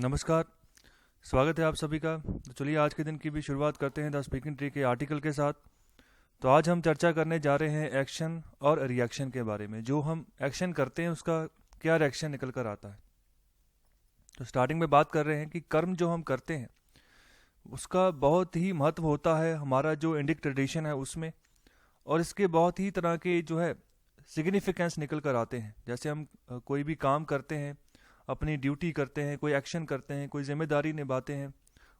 नमस्कार। स्वागत है आप सभी का। तो चलिए आज के दिन की भी शुरुआत करते हैं द स्पीकिंग ट्री के आर्टिकल के साथ। तो आज हम चर्चा करने जा रहे हैं एक्शन और रिएक्शन के बारे में। जो हम एक्शन करते हैं उसका क्या रिएक्शन निकल कर आता है। तो स्टार्टिंग में बात कर रहे हैं कि कर्म जो हम करते हैं उसका बहुत ही महत्व होता है हमारा जो इंडिक ट्रेडिशन है उसमें, और इसके बहुत ही तरह के जो है सिग्निफिकेंस निकल कर आते हैं। जैसे हम कोई भी काम करते हैं, अपनी ड्यूटी करते हैं, कोई एक्शन करते हैं, कोई जिम्मेदारी निभाते हैं,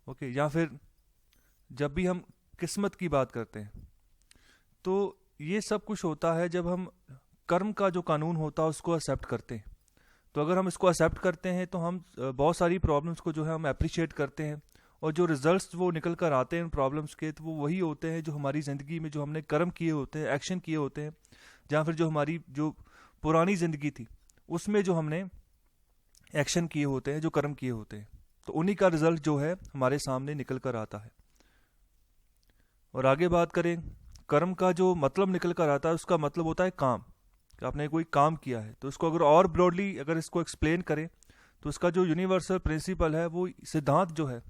ओके, या फिर जब भी हम किस्मत की बात करते हैं, तो ये सब कुछ होता है जब हम कर्म का जो कानून होता है उसको एक्सेप्ट करते हैं। तो अगर हम इसको एक्सेप्ट करते हैं तो हम बहुत सारी प्रॉब्लम्स को जो है हम अप्रिशिएट करते हैं, और जो रिजल्ट्स वो निकल कर आते हैं उन प्रॉब्लम्स के, तो वो वही होते हैं जो हमारी ज़िंदगी में जो हमने कर्म किए होते हैं, एक्शन किए होते हैं, या फिर जो हमारी जो पुरानी ज़िंदगी थी उसमें जो हमने एक्शन किए होते हैं, जो कर्म किए होते हैं, तो उन्हीं का रिजल्ट जो है हमारे सामने निकल कर आता है। और आगे बात करें, कर्म का जो मतलब निकल कर आता है उसका मतलब होता है काम, कि आपने कोई काम किया है। तो इसको अगर और ब्रॉडली अगर इसको एक्सप्लेन करें तो इसका जो यूनिवर्सल प्रिंसिपल है, वो सिद्धांत जो है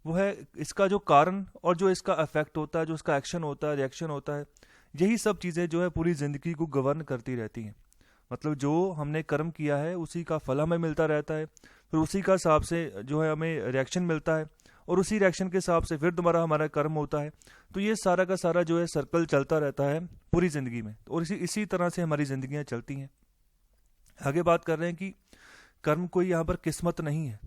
वो है इसका जो कारण और जो इसका इफेक्ट होता है, जो इसका एक्शन होता है, रिएक्शन होता है, यही सब चीज़ें जो है पूरी ज़िंदगी को गवर्न करती रहती हैं। मतलब जो हमने कर्म किया है उसी का फल हमें मिलता रहता है, फिर उसी का हिसाब से जो है हमें रिएक्शन मिलता है, और उसी रिएक्शन के हिसाब से फिर दोबारा हमारा कर्म होता है। तो ये सारा का सारा जो है सर्कल चलता रहता है पूरी ज़िंदगी में, और इसी तरह से हमारी ज़िंदगियाँ चलती हैं। आगे बात कर रहे हैं कि कर्म कोई यहाँ पर किस्मत नहीं है।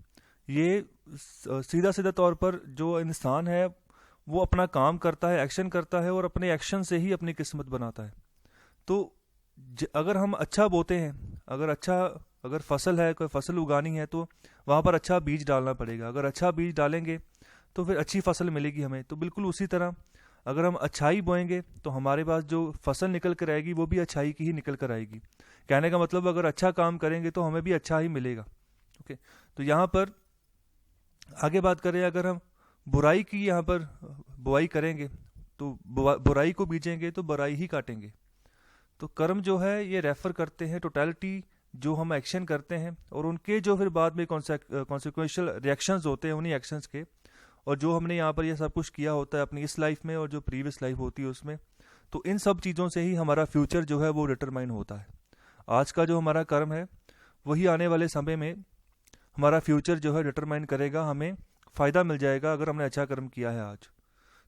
ये सीधा सीधा तौर पर जो इंसान है वो अपना काम करता है, एक्शन करता है, और अपने एक्शन से ही अपनी किस्मत बनाता है। तो अगर हम अच्छा बोते हैं, अगर फसल है, कोई फसल उगानी है, तो वहाँ पर अच्छा बीज डालना पड़ेगा। अगर अच्छा बीज डालेंगे तो फिर अच्छी फसल मिलेगी हमें। तो बिल्कुल उसी तरह अगर हम अच्छाई बोएंगे तो हमारे पास जो फसल निकल कर आएगी वो भी अच्छाई की ही निकल कर आएगी। कहने का मतलब अगर अच्छा काम करेंगे तो हमें भी अच्छा ही मिलेगा। ओके, तो यहाँ पर आगे बात करें, अगर हम बुराई की यहाँ पर बुआई करेंगे तो बुराई को बीजेंगे तो बुराई ही काटेंगे। तो कर्म जो है ये रेफर करते हैं टोटलिटी जो हम एक्शन करते हैं, और उनके जो फिर बाद में कॉन्सिक्वेंशियल रिएक्शंस होते हैं उन्हीं एक्शंस के, और जो हमने यहाँ पर ये सब कुछ किया होता है अपनी इस लाइफ में और जो प्रीवियस लाइफ होती है उसमें। तो इन सब चीज़ों से ही हमारा फ्यूचर जो है वो डिटरमाइन होता है। आज का जो हमारा कर्म है वही आने वाले समय में हमारा फ्यूचर जो है डिटरमाइन करेगा, हमें फ़ायदा मिल जाएगा अगर हमने अच्छा कर्म किया है आज।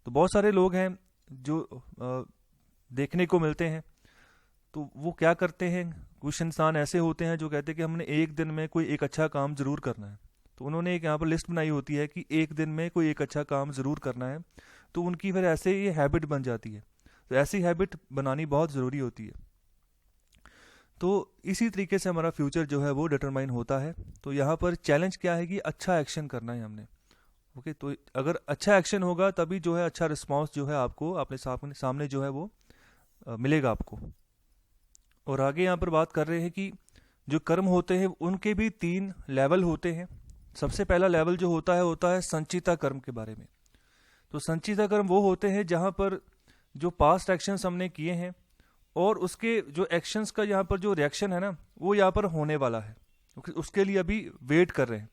तो बहुत सारे लोग हैं जो देखने को मिलते हैं, तो वो क्या करते हैं, कुछ इंसान ऐसे होते हैं जो कहते हैं कि हमने एक दिन में कोई एक अच्छा काम ज़रूर करना है। तो उन्होंने एक यहाँ पर लिस्ट बनाई होती है कि एक दिन में कोई एक अच्छा काम ज़रूर करना है। तो उनकी फिर ऐसे ये हैबिट बन जाती है। तो ऐसी हैबिट बनानी बहुत ज़रूरी होती है। तो इसी तरीके से हमारा फ्यूचर जो है वो डिटरमाइन होता है। तो यहाँ पर चैलेंज क्या है कि अच्छा एक्शन करना है हमने। ओके, तो अगर अच्छा एक्शन होगा तभी जो है अच्छा रिस्पॉन्स जो है आपको अपने सामने जो है वो मिलेगा आपको। और आगे यहाँ पर बात कर रहे हैं कि जो कर्म होते हैं उनके भी 3 लेवल होते हैं। सबसे पहला लेवल जो होता है संचिता कर्म के बारे में। तो संचिता कर्म वो होते हैं जहाँ पर जो पास्ट एक्शंस हमने किए हैं और उसके जो एक्शंस का यहाँ पर जो रिएक्शन है ना वो यहाँ पर होने वाला है, उसके लिए अभी वेट कर रहे हैं।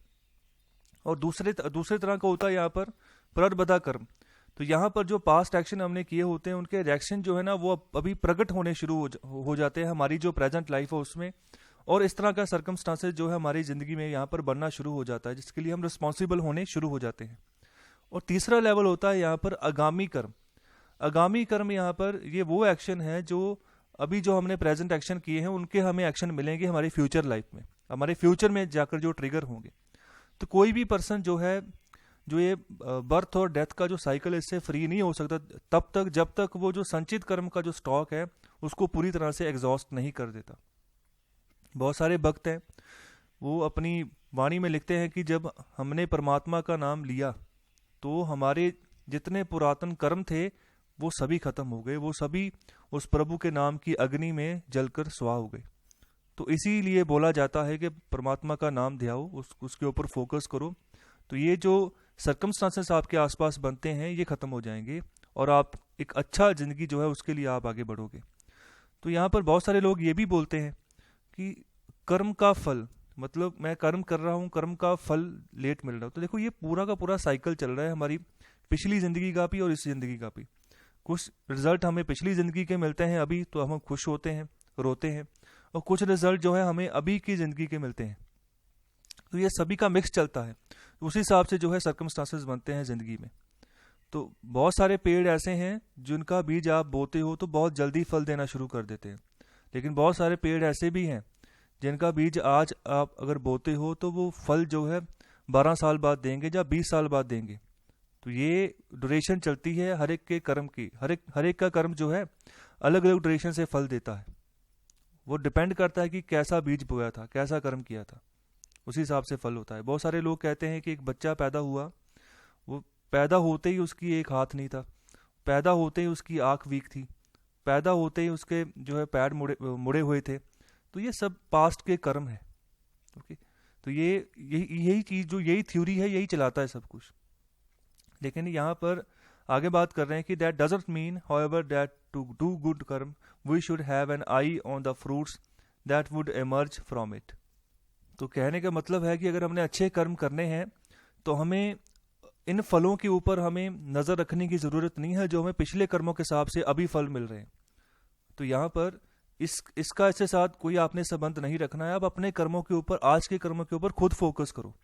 और दूसरे तरह का होता है यहाँ पर प्रबदा कर्म। तो यहाँ पर जो पास्ट एक्शन हमने किए होते हैं उनके रिएक्शन जो है ना वो अभी प्रकट होने शुरू हो जाते हैं हमारी जो प्रेजेंट लाइफ है उसमें, और इस तरह का सर्कमस्टांसेस जो है हमारी ज़िंदगी में यहाँ पर बनना शुरू हो जाता है, जिसके लिए हम रिस्पॉन्सिबल होने शुरू हो जाते हैं। और तीसरा लेवल होता है यहाँ पर आगामी कर्म। आगामी कर्म यहाँ पर ये वो एक्शन है जो अभी जो हमने प्रेजेंट एक्शन किए हैं उनके हमें एक्शन मिलेंगे हमारी फ्यूचर लाइफ में, हमारे फ्यूचर में जाकर जो ट्रिगर होंगे। तो कोई भी पर्सन जो है जो ये बर्थ और डेथ का जो साइकिल है इससे फ्री नहीं हो सकता तब तक जब तक वो जो संचित कर्म का जो स्टॉक है उसको पूरी तरह से एग्जॉस्ट नहीं कर देता। बहुत सारे भक्त हैं वो अपनी वाणी में लिखते हैं कि जब हमने परमात्मा का नाम लिया तो हमारे जितने पुरातन कर्म थे वो सभी खत्म हो गए, वो सभी उस प्रभु के नाम की अग्नि में जलकर स्वाह हो गए। तो इसीलिए बोला जाता है कि परमात्मा का नाम ध्याओ, उसके ऊपर फोकस करो। तो ये जो सर्कमस्टांसेस आपके आसपास बनते हैं ये ख़त्म हो जाएंगे और आप एक अच्छा ज़िंदगी जो है उसके लिए आप आगे बढ़ोगे। तो यहाँ पर बहुत सारे लोग ये भी बोलते हैं कि कर्म का फल मतलब मैं कर्म कर रहा हूँ, कर्म का फल लेट मिल रहा है। तो देखो ये पूरा का पूरा साइकिल चल रहा है हमारी पिछली ज़िंदगी का भी और इस ज़िंदगी का भी। कुछ रिजल्ट हमें पिछली ज़िंदगी के मिलते हैं अभी, तो हम खुश होते हैं, रोते हैं, और कुछ रिजल्ट जो है हमें अभी की ज़िंदगी के मिलते हैं। तो ये सभी का मिक्स चलता है, तो उसी हिसाब से जो है सर्कमस्टांसेस बनते हैं ज़िंदगी में। तो बहुत सारे पेड़ ऐसे हैं जिनका बीज आप बोते हो तो बहुत जल्दी फल देना शुरू कर देते हैं, लेकिन बहुत सारे पेड़ ऐसे भी हैं जिनका बीज आज आप अगर बोते हो तो वो फल जो है 12 साल बाद देंगे या 20 साल बाद देंगे। तो ये ड्यूरेशन चलती है हर एक के कर्म की। हर एक का कर्म जो है अलग अलग ड्यूरेशन से फल देता है। वो डिपेंड करता है कि कैसा बीज बोया था, कैसा कर्म किया था, उसी हिसाब से फल होता है। बहुत सारे लोग कहते हैं कि एक बच्चा पैदा हुआ, वो पैदा होते ही उसकी एक हाथ नहीं था, पैदा होते ही उसकी आंख वीक थी, पैदा होते ही उसके जो है पैर मुड़े मुड़े हुए थे। तो ये सब पास्ट के कर्म है। ओके, तो ये यही चीज़ जो यही थ्योरी है, यही चलाता है सब कुछ। लेकिन यहाँ पर आगे बात कर रहे हैं कि that doesn't mean however that to do good karma we should have an eye on the fruits that would emerge from it. तो कहने का मतलब है कि अगर हमने अच्छे कर्म करने हैं तो हमें इन फलों के ऊपर हमें नज़र रखने की ज़रूरत नहीं है जो हमें पिछले कर्मों के हिसाब से अभी फल मिल रहे हैं। तो यहाँ पर इसका इसके साथ कोई आपने संबंध नहीं रखना है। आप अपने कर्मों के ऊपर, आज के कर्मों के ऊपर खुद फोकस करो,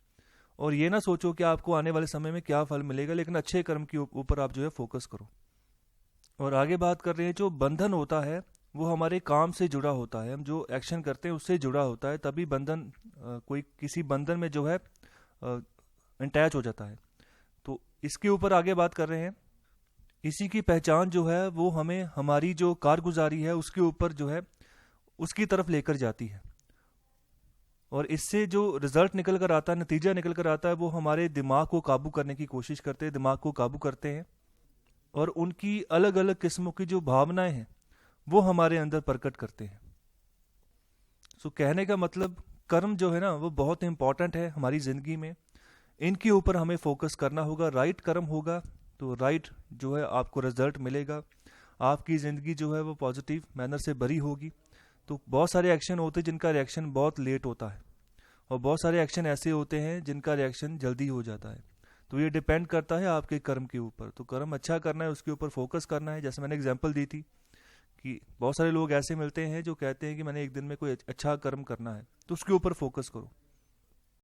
और ये ना सोचो कि आपको आने वाले समय में क्या फल मिलेगा, लेकिन अच्छे कर्म के ऊपर आप जो है फोकस करो। और आगे बात कर रहे हैं, जो बंधन होता है वो हमारे काम से जुड़ा होता है, हम जो एक्शन करते हैं उससे जुड़ा होता है, तभी बंधन कोई किसी बंधन में जो है अटैच हो जाता है। तो इसके ऊपर आगे बात कर रहे हैं, इसी की पहचान जो है वो हमें हमारी जो कारगुजारी है उसके ऊपर जो है उसकी तरफ लेकर जाती है, और इससे जो रिजल्ट निकल कर आता है, नतीजा निकल कर आता है, वो हमारे दिमाग को काबू करने की कोशिश करते हैं, दिमाग को काबू करते हैं, और उनकी अलग अलग किस्मों की जो भावनाएं हैं वो हमारे अंदर प्रकट करते हैं। सो कहने का मतलब कर्म जो है ना वो बहुत इंपॉर्टेंट है हमारी ज़िंदगी में। इनके ऊपर हमें फोकस करना होगा। राइट कर्म होगा तो राइट जो है आपको रिजल्ट मिलेगा, आपकी ज़िंदगी जो है वो पॉजिटिव मैनर से भरी होगी। तो बहुत सारे एक्शन होते हैं जिनका रिएक्शन बहुत लेट होता है, और बहुत सारे एक्शन ऐसे होते हैं जिनका रिएक्शन जल्दी हो जाता है। तो ये डिपेंड करता है आपके कर्म के ऊपर। तो कर्म अच्छा करना है, उसके ऊपर फोकस करना है। जैसे मैंने एग्जांपल दी थी कि बहुत सारे लोग ऐसे मिलते हैं जो कहते हैं कि मैंने एक दिन में कोई अच्छा कर्म करना है, तो उसके ऊपर फोकस करो।